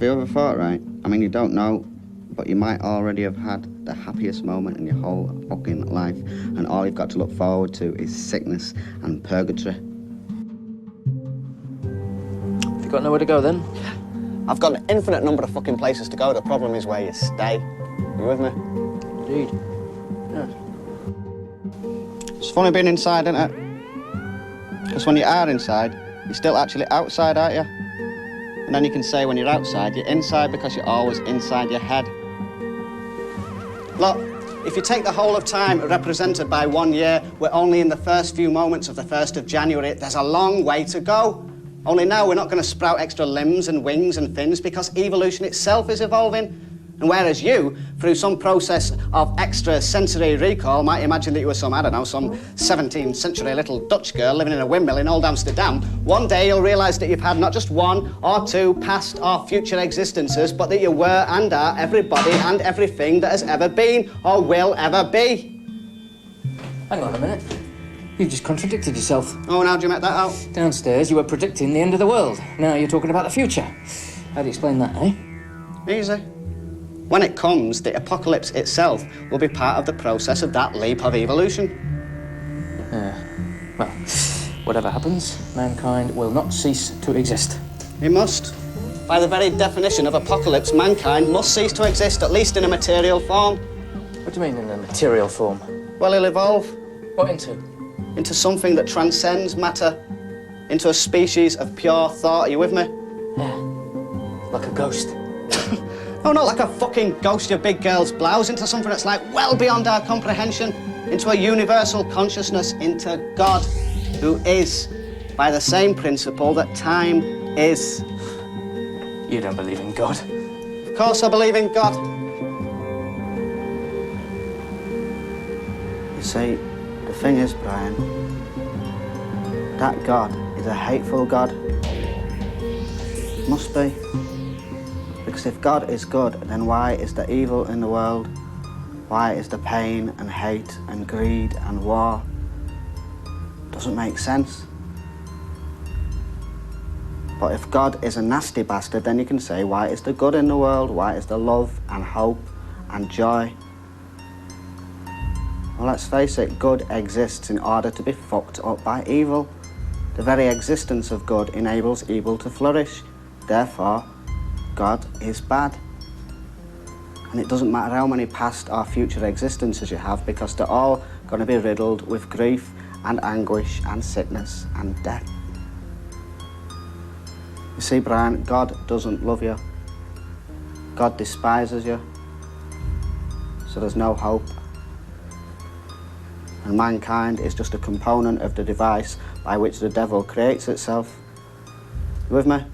Have you ever thought, right? I mean, you don't know, but you might already have had the happiest moment in your whole fucking life, and all you've got to look forward to is sickness and purgatory. Have you got nowhere to go, then? I've got an infinite number of fucking places to go. The problem is where you stay. You with me? Indeed. Yes. It's funny being inside, isn't it? Because when you are inside, you're still actually outside, aren't you? And then you can say when you're outside, you're inside because you're always inside your head. Look, if you take the whole of time represented by 1 year, we're only in the first few moments of the 1st of January. There's a long way to go. Only now we're not going to sprout extra limbs and wings and fins because evolution itself is evolving. And whereas you, through some process of extra sensory recall, might imagine that you were some 17th century little Dutch girl living in a windmill in old Amsterdam, one day you'll realise that you've had not just one or two past or future existences, but that you were and are everybody and everything that has ever been or will ever be. Hang on a minute. You just contradicted yourself. Oh, and how do you make that out? Downstairs, you were predicting the end of the world. Now you're talking about the future. How do you explain that, eh? Easy. When it comes, the apocalypse itself will be part of the process of that leap of evolution. Well, whatever happens, mankind will not cease to exist. It must. By the very definition of apocalypse, mankind must cease to exist, at least in a material form. What do you mean in a material form? Well, he'll evolve. What into? Into something that transcends matter. Into a species of pure thought. Are you with me? Yeah. Like a ghost. Oh, not like a fucking ghost, you big girl's blouse. Into something that's like well beyond our comprehension. Into a universal consciousness. Into God, who is, by the same principle that time is. You don't believe in God? Of course I believe in God. You see, the thing is, Brian, that God is a hateful God. Must be. Because if God is good, then why is there evil in the world? Why is there pain and hate and greed and war? Doesn't make sense. But if God is a nasty bastard, then you can say, why is there good in the world? Why is there love and hope and joy? Well, let's face it, good exists in order to be fucked up by evil. The very existence of good enables evil to flourish. Therefore, God is bad. And it doesn't matter how many past or future existences you have, because they're all going to be riddled with grief and anguish and sickness and death. You see, Brian, God doesn't love you. God despises you. So there's no hope. And mankind is just a component of the device by which the devil creates itself. You with me?